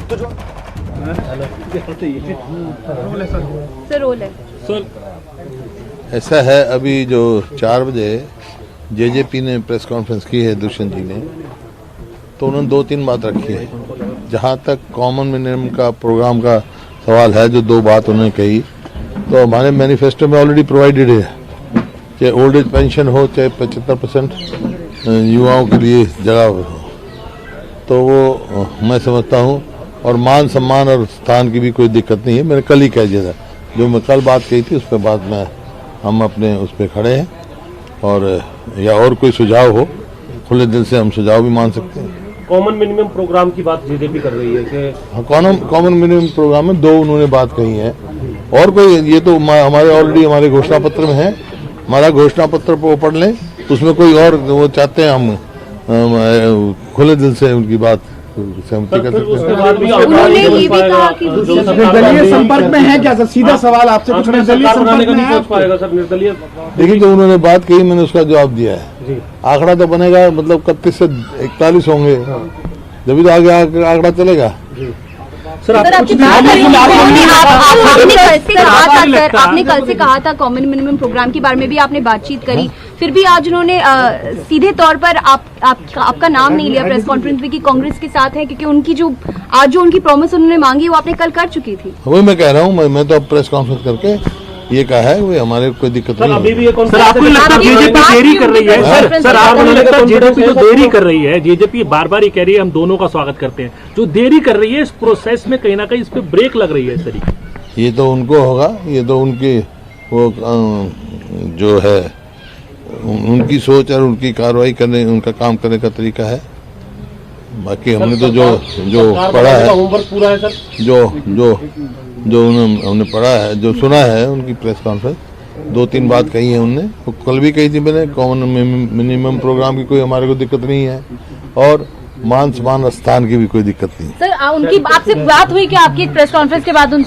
तो जो सर ऐसा है, अभी जो 4 बजे जेजेपी ने प्रेस कॉन्फ्रेंस की है दुष्यंत जी ने, तो उन्होंने 2-3 बात रखी है। जहां तक कॉमन मिनिमम का प्रोग्राम का सवाल है, जो 2 बात उन्होंने कही, तो हमारे मैनिफेस्टो में ऑलरेडी प्रोवाइडेड है, चाहे ओल्ड एज पेंशन हो, चाहे 75% युवाओं के लिए जगह हो, तो वो मैं समझता हूँ। और मान सम्मान और स्थान की भी कोई दिक्कत नहीं है। मैंने कल ही कह दिया था, जो मैं कल बात कही थी उस पर बाद में हम अपने उस पर खड़े हैं। और या और कोई सुझाव हो, खुले दिल से हम सुझाव भी मान सकते हैं। कॉमन मिनिमम प्रोग्राम की बात जेजेपी कर रही है कि हाँ, कॉमन मिनिमम प्रोग्राम में 2 उन्होंने बात कही है। और कोई, ये तो हमारे ऑलरेडी हमारे घोषणा पत्र में है। हमारा घोषणा पत्र वो पढ़ लें, उसमें कोई और वो चाहते हैं हम खुले दिल से उनकी बात सहमति कर सकते हैं। उन्होंने ये भी कहा कि निर्दलीय संपर्क में है क्या सर? सीधा सवाल आपसे कुछ निर्दलीय संपर्क में है? निर्दलीय देखिए, जो उन्होंने बात कही मैंने उसका जवाब दिया है। आंकड़ा तो बनेगा, मतलब 31 से 41 होंगे, जब तो आगे आंकड़ा चलेगा। सर आपने कल से कहा था कॉमन मिनिमम प्रोग्राम के बारे में भी आपने बातचीत करी, फिर भी आज उन्होंने सीधे तौर पर आपका नाम नहीं लिया प्रेस कॉन्फ्रेंस में कि कांग्रेस के साथ है, क्योंकि उनकी जो आज जो उनकी प्रॉमिस उन्होंने मांगी वो आपने कल कर चुकी थी। वही मैं कह रहा हूँ, मैं तो अब प्रेस कॉन्फ्रेंस करके ये कहा है, वो हमारे कोई दिक्कत नहीं है। अभी भी ये सर आपको लगता है जेजेपी देरी कर रही है? सर आपको लगता है जेजेपी जो देरी कर रही है, जेजेपी बार-बार ये कह रही है हम दोनों का स्वागत करते हैं, जो देरी कर रही है इस प्रोसेस में कहीं ना कहीं इस पे ब्रेक लग रही है इस तरीके? ये तो उनको होगा, ये तो उनकी वो जो है उनकी सोच और उनकी कार्रवाई करने, उनका काम करने का तरीका है। बाकी हमने तो जो पढ़ा है, होमवर्क पूरा है सर, जो हमने पढ़ा है, जो सुना है उनकी प्रेस कॉन्फ्रेंस, 2-3 बात कही है उनने। वो कल भी कही थी मैंने, कॉमन मिनिमम प्रोग्राम की कोई हमारे को दिक्कत नहीं है, और मान सम्मान स्थान की भी कोई दिक्कत नहीं। सर उनकी आपसे बात हुई क्या आपकी प्रेस कॉन्फ्रेंस के बाद?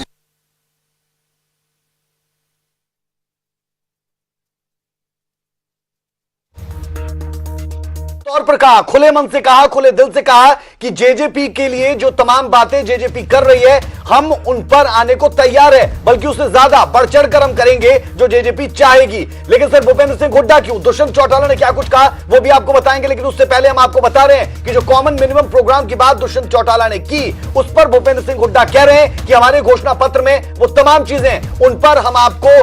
तौर पर कहा, खुले मन से कहा, खुले दिल से कहा कि जेजेपी के लिए जो तमाम बातें जेजेपी कर रही है, हम उन पर आने को तैयार है, बल्कि उससे ज्यादा बढ़ चढ़ कर हम करेंगे जो जेजेपी चाहेगी। लेकिन सर भूपेंद्र सिंह हुड्डा क्यों, दुष्यंत चौटाला ने क्या कुछ कहा वो भी आपको बताएंगे, लेकिन उससे पहले हम आपको बता रहे हैं कि जो कॉमन मिनिमम प्रोग्राम की बात दुष्यंत चौटाला ने की, उस पर भूपेंद्र सिंह हुड्डा कह रहे हैं कि हमारे घोषणा पत्र में वो तमाम चीजें, उन पर हम आपको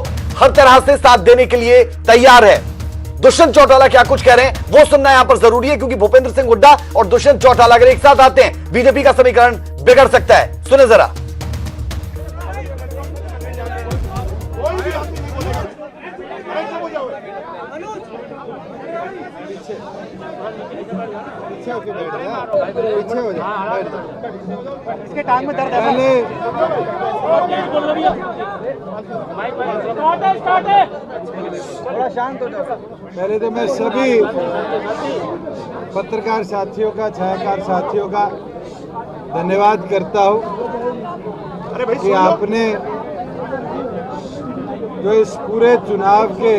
हर तरह से साथ देने के लिए तैयार है। दुष्यंत चौटाला क्या कुछ कह रहे हैं वो सुनना यहां पर जरूरी है, क्योंकि भूपेंद्र सिंह हुड्डा और दुष्यंत चौटाला अगर एक साथ आते हैं, बीजेपी का समीकरण बिगड़ सकता है। सुने जरा। इसके टांग में दर्द है। थोड़ा शांत हो जाओ। पहले तो मैं सभी पत्रकार साथियों का, छायाकार साथियों का धन्यवाद करता हूं कि आपने जो इस पूरे चुनाव के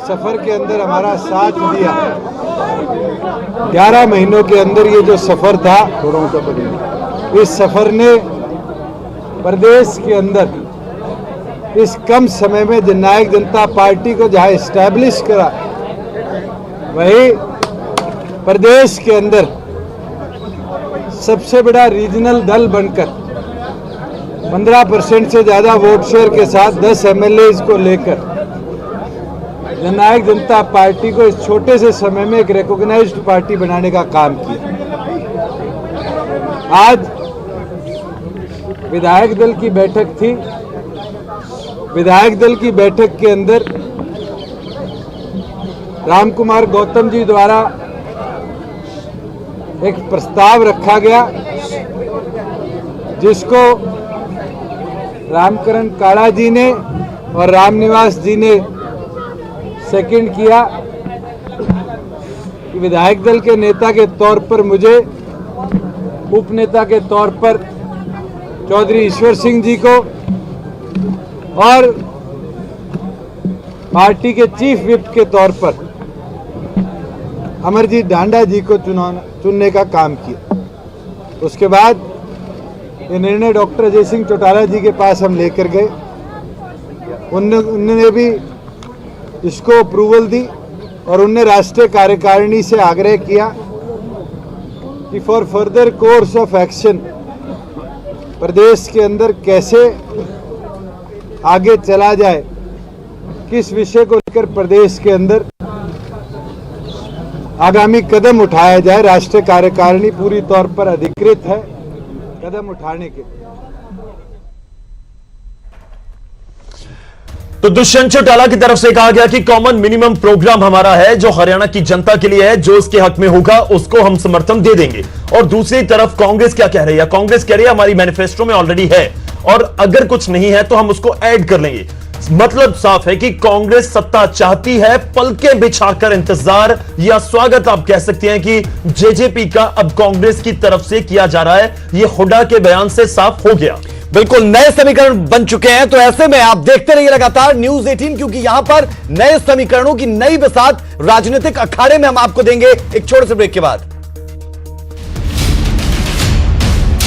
सफर के अंदर हमारा साथ दिया। 11 महीनों के अंदर ये जो सफर था, इस सफर ने प्रदेश के अंदर इस कम समय में जननायक जनता पार्टी को जहां एस्टैब्लिश करा, वही प्रदेश के अंदर सबसे बड़ा रीजनल दल बनकर 15% से ज्यादा वोट शेयर के साथ 10 एमएलए को लेकर जननायक जनता पार्टी को इस छोटे से समय में एक रिकॉग्नाइज्ड पार्टी बनाने का काम किया। आज विधायक दल की बैठक थी। विधायक दल की बैठक के अंदर रामकुमार गौतम जी द्वारा एक प्रस्ताव रखा गया, जिसको रामकरण काड़ा जी ने और रामनिवास जी ने सेकंड किया कि विधायक दल के नेता के तौर पर मुझे, उपनेता के तौर पर चौधरी ईश्वर सिंह जी को और पार्टी के चीफ विप के तौर पर अमरजीत ढांडा जी को चुनने का काम किया। उसके बाद ये निर्णय डॉक्टर अजय सिंह चौटाला जी के पास हम लेकर गए। उन्होंने भी इसको अप्रूवल दी और उनने राष्ट्रीय कार्यकारिणी से आग्रह किया कि for further course of action प्रदेश के अंदर कैसे आगे चला जाए, किस विषय को लेकर प्रदेश के अंदर आगामी कदम उठाया जाए। राष्ट्रीय कार्यकारिणी पूरी तौर पर अधिकृत है कदम उठाने के। तो दुष्यंत चौटाला की तरफ से कहा गया कि कॉमन मिनिमम प्रोग्राम हमारा है जो हरियाणा की जनता के लिए है, जो उसके हक में होगा उसको हम समर्थन दे देंगे। और दूसरी तरफ कांग्रेस क्या कह रही है? कांग्रेस कह रही है हमारी मैनिफेस्टो में ऑलरेडी है और अगर कुछ नहीं है तो हम उसको ऐड कर लेंगे। मतलब साफ है कि कांग्रेस सत्ता चाहती है, पलकें बिछाकर इंतजार या स्वागत आप कह सकते हैं कि जेजेपी का अब कांग्रेस की तरफ से किया जा रहा है। यह हुड्डा के बयान से साफ हो गया। बिल्कुल नए समीकरण बन चुके हैं। तो ऐसे में आप देखते रहिए लगातार न्यूज 18, क्योंकि यहां पर नए समीकरणों की नई बसात राजनीतिक अखाड़े में हम आपको देंगे एक छोटे से ब्रेक के बाद।